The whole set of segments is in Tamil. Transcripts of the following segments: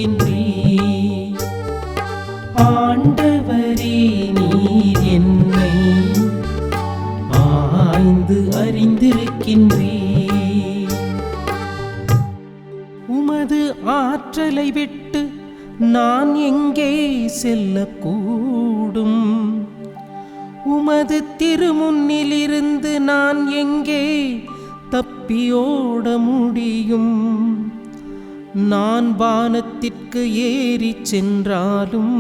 அறிந்திருக்கின்றீர். ஆண்டவரே, நீர் என்னை ஆய்ந்து அறிந்திருக்கின்றீர். உமது ஆற்றலை விட்டு நான் எங்கே செல்லக்கூடும்? உமது திருமுன்னிலிருந்து நான் எங்கே தப்பியோட முடியும்? நான் வானத்திற்கு ஏறிச் சென்றாலும்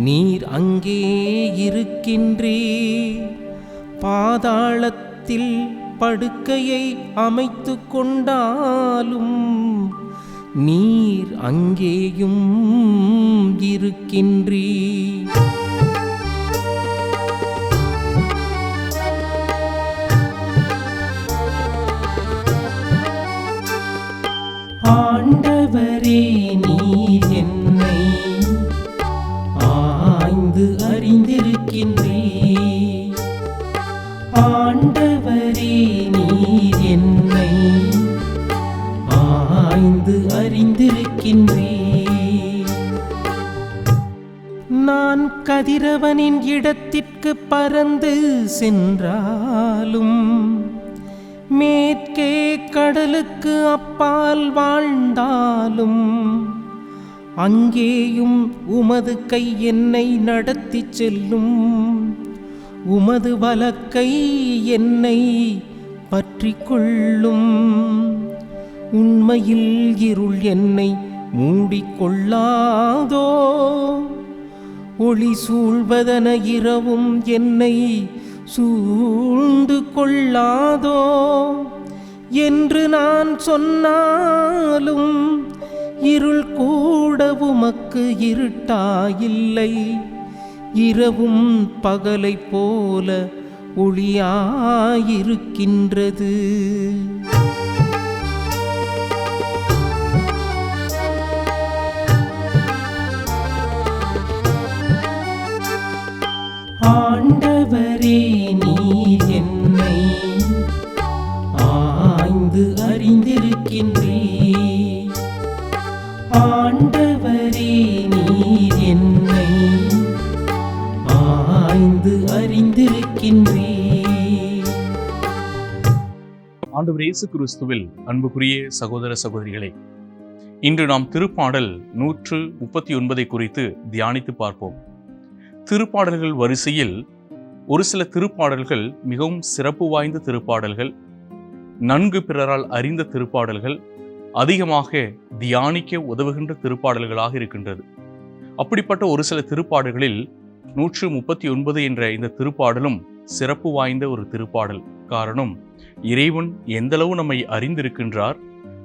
நீர் அங்கே இருக்கின்றீர். பாதாளத்தில் படுக்கையை அமைத்து கொண்டாலும் நீர் அங்கேயும் இருக்கின்றீர். ஆண்டவரே, நீர் என்னை ஆய்ந்து அறிந்திருக்கின்றீர். ஆண்டவரே, நீர் என்னை ஆய்ந்து அறிந்திருக்கின்றீர். நான் கதிரவனின் இடத்திற்கு பறந்து சென்றாலும், மேற்கே கடலுக்கு அப்பால் வாழ்ந்தாலும், அங்கேயும் உமது கை என்னை நடத்தி செல்லும். உமது வலக்கை என்னை பற்றி கொள்ளும். உண்மையில் இருள் என்னை மூடிக்கொள்ளாதோ? ஒளி சூழ்வதன இரவும் என்னை சூழ்ந்து கொள்ளாதோ என்று நான் சொன்னாலும், இருள் கூட உமக்கு இருட்டாயில்லை. இரவும் பகலை போல ஒளியாயிருக்கின்றது. ஆண்டவரே, நீர் என்னை ஆய்ந்து அறிந்திருக்கின்றீர். ஆண்டவரே, நீர் என்னை ஆய்ந்து அறிந்திருக்கின்றீர். ஆண்டவர் இயேசு கிறிஸ்துவில் அன்புக்குரிய சகோதர சகோதரிகளே, இன்று நாம் திருப்பாடல் 139 குறித்து தியானித்து பார்ப்போம். திருப்பாடல்கள் வரிசையில் ஒரு சில திருப்பாடல்கள் மிகவும் சிறப்பு வாய்ந்த திருப்பாடல்கள், நன்கு பிறரால் அறிந்த திருப்பாடல்கள், அதிகமாக தியானிக்க உதவுகின்ற திருப்பாடல்களாக இருக்கின்றது. அப்படிப்பட்ட ஒரு சில திருப்பாடல்களில் 139 என்ற இந்த திருப்பாடலும் சிறப்பு வாய்ந்த ஒரு திருப்பாடல். காரணம், இறைவன் எந்தளவு நம்மை அறிந்திருக்கின்றார்,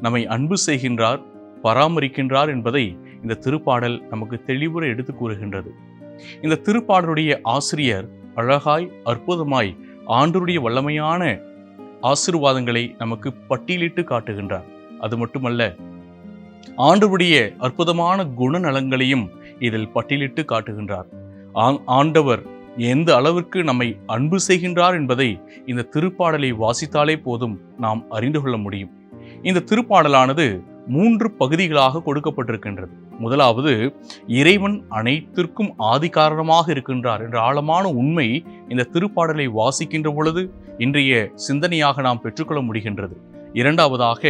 நம்மை அன்பு செய்கின்றார், பராமரிக்கின்றார் என்பதை இந்த திருப்பாடல் நமக்கு தெளிவுற எடுத்து கூறுகின்றது. இந்த திருப்பாடலுடைய ஆசிரியர் அழகாய் அற்புதமாய் ஆண்டவருடைய வல்லமையான ஆசீர்வாதங்களை நமக்கு பட்டியலிட்டு காட்டுகின்றார். அது மட்டுமல்ல, ஆண்டவருடைய அற்புதமான குணநலங்களையும் இதில் பட்டியலிட்டு காட்டுகின்றார். ஆண்டவர் எந்த அளவிற்கு நம்மை அன்பு செய்கின்றார் என்பதை இந்த திருப்பாடலை வாசித்தாலே போதும் நாம் அறிந்து கொள்ள முடியும். இந்த திருப்பாடலானது 3 பகுதிகளாக கொடுக்கப்பட்டிருக்கின்றது. முதலாவது, இறைவன் அனைத்திற்கும் ஆதி காரணமாக இருக்கின்றார் என்ற ஆழமான உண்மை இந்த திருப்பாடலை வாசிக்கின்ற பொழுது இன்றைய சிந்தனையாக நாம் பெற்றுக்கொள்ள முடிகின்றது. இரண்டாவதாக,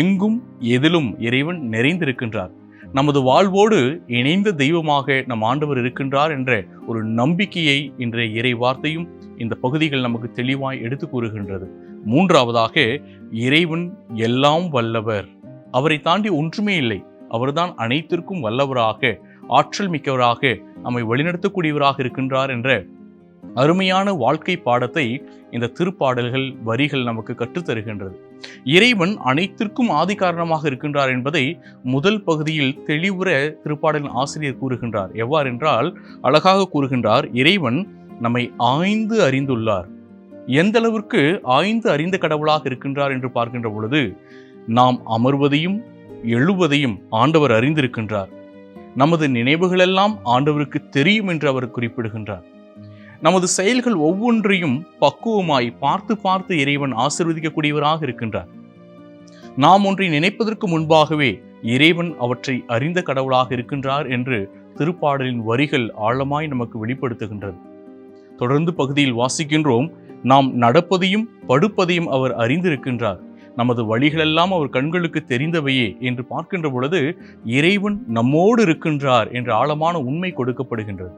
எங்கும் எதிலும் இறைவன் நிறைந்திருக்கின்றார், நமது வாழ்வோடு இணைந்த தெய்வமாக நம் ஆண்டவர் இருக்கின்றார் என்ற ஒரு நம்பிக்கையை இன்றைய இறை வார்த்தையும் இந்த பகுதிகள் நமக்கு தெளிவாய் எடுத்து கூறுகின்றது. மூன்றாவதாக, இறைவன் எல்லாம் வல்லவர், அவரை தாண்டி ஒன்றுமே இல்லை, அவர்தான் அனைத்திற்கும் வல்லவராக, ஆற்றல் மிக்கவராக, நம்மை வழிநடத்தக்கூடியவராக இருக்கின்றார் என்ற அருமையான வாழ்க்கை பாடத்தை இந்த திருப்பாடல்கள் வரிகள் நமக்கு கற்றுத்தருகின்றது. இறைவன் அனைத்திற்கும் ஆதி காரணமாக இருக்கின்றார் என்பதை முதல் பகுதியில் தெளிவுற திருப்பாடலின் ஆசிரியர் கூறுகின்றார். எவ்வாறென்றால் அழகாக கூறுகின்றார், இறைவன் நம்மை ஆய்ந்து அறிந்துள்ளார். எந்த அளவிற்கு ஆய்ந்து அறிந்த கடவுளாக இருக்கின்றார் என்று பார்க்கின்ற பொழுது, நாம் அமர்வதையும் எழுவதையும் ஆண்டவர் அறிந்திருக்கின்றார். நமது நினைவுகளெல்லாம் ஆண்டவருக்கு தெரியும் என்று அவர் குறிப்பிடுகின்றார். நமது செயல்கள் ஒவ்வொன்றையும் பக்குவமாய் பார்த்து பார்த்து இறைவன் ஆசீர்வதிக்கக்கூடியவராக இருக்கின்றார். நாம் ஒன்றை நினைப்பதற்கு முன்பாகவே இறைவன் அவற்றை அறிந்த கடவுளாக இருக்கின்றார் என்று திருப்பாடலின் வரிகள் ஆழமாய் நமக்கு வெளிப்படுத்துகின்றது. தொடர்ந்து பகுதியில் வாசிக்கின்றோம், நாம் நடப்பதையும் படுப்பதையும் அவர் அறிந்திருக்கின்றார், நமது வழிகளெல்லாம் அவர் கண்களுக்கு தெரிந்தவையே என்று பார்க்கின்ற பொழுது இறைவன் நம்மோடு இருக்கின்றார் என்ற ஆழமான உண்மை கொடுக்கப்படுகின்றது.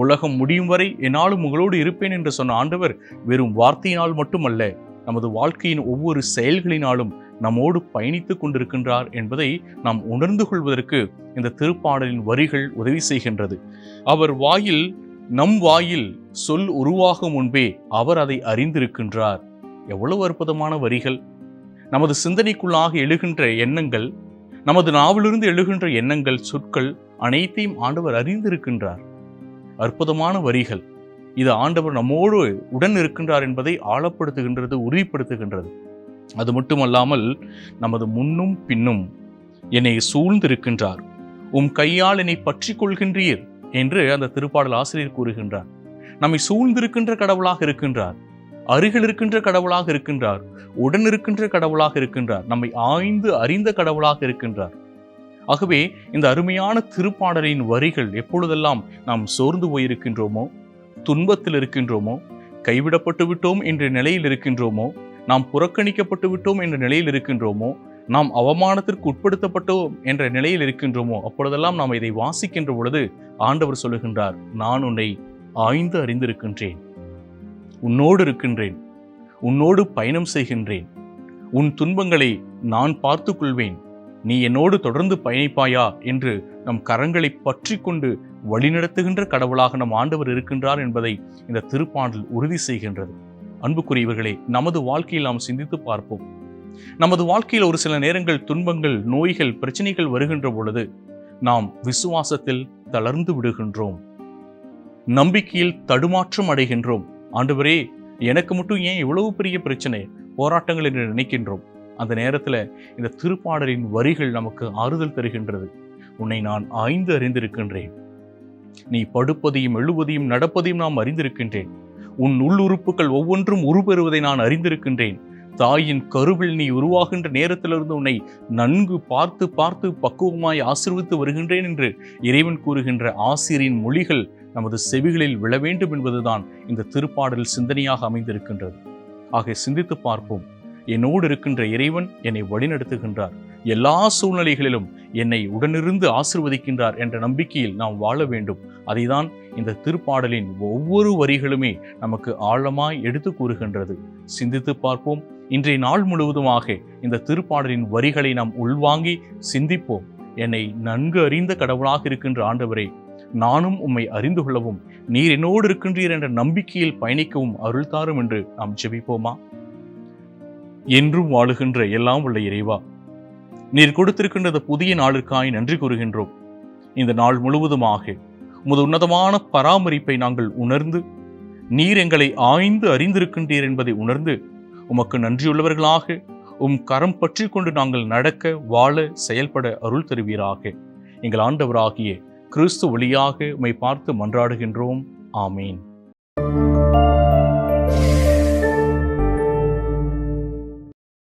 உலகம் முடியும் வரை என்னாலும் உங்களோடு இருப்பேன் என்று சொன்ன ஆண்டவர் வெறும் வார்த்தையினால் மட்டுமல்ல, நமது வாழ்க்கையின் ஒவ்வொரு செயல்களினாலும் நம்மோடு பயணித்துக் கொண்டிருக்கின்றார் என்பதை நாம் உணர்ந்து கொள்வதற்கு இந்த திருப்பாடலின் வரிகள் உதவி செய்கின்றது. அவர் வாயில், நம் வாயில் சொல் உருவாகும் முன்பே அவர் அதை அறிந்திருக்கின்றார். எவ்வளவு அற்புதமான வரிகள்! நமது சிந்தனைக்குள்ளாக எழுகின்ற எண்ணங்கள், நமது நாவிலிருந்து எழுகின்ற எண்ணங்கள், சொற்கள் அனைத்தையும் ஆண்டவர் அறிந்திருக்கின்றார். அற்புதமான வரிகள். இது ஆண்டவர் நம்மோடு உடன் இருக்கின்றார் என்பதை ஆழப்படுத்துகின்றது, உறுதிப்படுத்துகின்றது. அது மட்டுமல்லாமல் நமது முன்னும் பின்னும் என்னை சூழ்ந்திருக்கின்றார், உம் கையால் என்னை பற்றி கொள்கின்றீர் என்று அந்த திருப்பாடல் ஆசிரியர் கூறுகின்றார். நம்மை சூழ்ந்திருக்கின்ற கடவுளாக இருக்கின்றார், அருகில் இருக்கின்ற கடவுளாக இருக்கின்றார், உடன் இருக்கின்ற கடவுளாக இருக்கின்றார், நம்மை ஆய்ந்து அறிந்த கடவுளாக இருக்கின்றார். ஆகவே இந்த அருமையான திருப்பாடலின் வரிகள் எப்பொழுதெல்லாம் நாம் சோர்ந்து போயிருக்கின்றோமோ, துன்பத்தில் இருக்கின்றோமோ, கைவிடப்பட்டு விட்டோம் என்ற நிலையில் இருக்கின்றோமோ, நாம் புறக்கணிக்கப்பட்டு விட்டோம் என்ற நிலையில் இருக்கின்றோமோ, நாம் அவமானத்திற்கு உட்படுத்தப்பட்டோம் என்ற நிலையில் இருக்கின்றோமோ, அப்பொழுதெல்லாம் நாம் இதை வாசிக்கின்ற பொழுது ஆண்டவர் சொல்லுகின்றார், நான் உன்னை ஆய்ந்து அறிந்திருக்கின்றேன், உன்னோடு இருக்கின்றேன், உன்னோடு பயணம் செய்கின்றேன், உன் துன்பங்களை நான் பார்த்து கொள்வேன், நீ என்னோடு தொடர்ந்து பயணிப்பாயா என்று நம் கரங்களை பற்றி கொண்டு வழிநடத்துகின்ற கடவுளாக நம் ஆண்டவர் இருக்கின்றார் என்பதை இந்த திருப்பாடல் உறுதி செய்கின்றது. அன்புக்குரியவர்களே, நமது வாழ்க்கையில் நாம் சிந்தித்து பார்ப்போம். நமது வாழ்க்கையில் ஒரு சில நேரங்கள் துன்பங்கள், நோய்கள், பிரச்சனைகள் வருகின்ற பொழுது நாம் விசுவாசத்தில் தளர்ந்து விடுகின்றோம், நம்பிக்கையில் தடுமாற்றம் அடைகின்றோம். ஆண்டவரே, எனக்கு மட்டும் ஏன் இவ்வளவு பெரிய பிரச்சனை, போராட்டங்கள் என்று நினைக்கின்றோம். அந்த நேரத்தில் இந்த திருப்பாடலின் வரிகள் நமக்கு ஆறுதல் தருகின்றது. உன்னை நான் ஆய்ந்து அறிந்திருக்கின்றேன், நீ படுப்பதையும் எழுவதையும் நடப்பதையும் நான் அறிந்திருக்கின்றேன், உன் உள்ளுறுப்புகள் ஒவ்வொன்றும் உருப்பெறுவதை நான் அறிந்திருக்கின்றேன், தாயின் கருவில் நீ உருவாகின்ற நேரத்திலிருந்து உன்னை நன்கு பார்த்து பார்த்து பக்குவமாய் ஆசீர்வதித்து வருகின்றேன் என்று இறைவன் கூறுகின்ற ஆசிரியரின் மொழிகள் நமது செவிகளில் விழ வேண்டும் என்பதுதான் இந்த திருப்பாடல் சிந்தனையாக அமைந்திருக்கின்றது. ஆக சிந்தித்து பார்ப்போம். என்னோடு இருக்கின்ற இறைவன் என்னை வழிநடத்துகின்றார், எல்லா சூழ்நிலைகளிலும் என்னை உடனிருந்து ஆசீர்வதிக்கின்றார் என்ற நம்பிக்கையில் நாம் வாழ வேண்டும். அதைதான் இந்த திருப்பாடலின் ஒவ்வொரு வரிகளுமே நமக்கு ஆழமாய் எடுத்து கூறுகின்றது. சிந்தித்து பார்ப்போம். இன்றைய நாள் முழுவதுமாக இந்த திருப்பாடலின் வரிகளை நாம் உள்வாங்கி சிந்திப்போம். என்னை நன்கு அறிந்த கடவுளாக இருக்கின்ற ஆண்டவரே, நானும் உம்மை அறிந்து கொள்ளவும், நீர் என்னோடு இருக்கின்றீர் என்ற நம்பிக்கையில் பயணிக்கவும் அருள் தாரும் என்று நாம் ஜெபிப்போமா? என்றும் வாழுகின்ற எல்லாம் உள்ள இறைவா, நீர் கொடுத்திருக்கின்ற புதிய நாளுக்காய் நன்றி கூறுகின்றோம். இந்த நாள் முழுவதுமாக உமது உன்னதமான பராமரிப்பை நாங்கள் உணர்ந்து, நீர் எங்களை ஆய்ந்து அறிந்திருக்கின்றீர் என்பதை உணர்ந்து உமக்கு நன்றியுள்ளவர்களாக உம் கரம் பற்றி கொண்டு நாங்கள் நடக்க, வாழ, செயல்பட அருள் தருவீராக. எங்கள் ஆண்டவராகிய கிறிஸ்து வழியாக உம்மை பார்த்து மன்றாடுகின்றோம். ஆமீன்.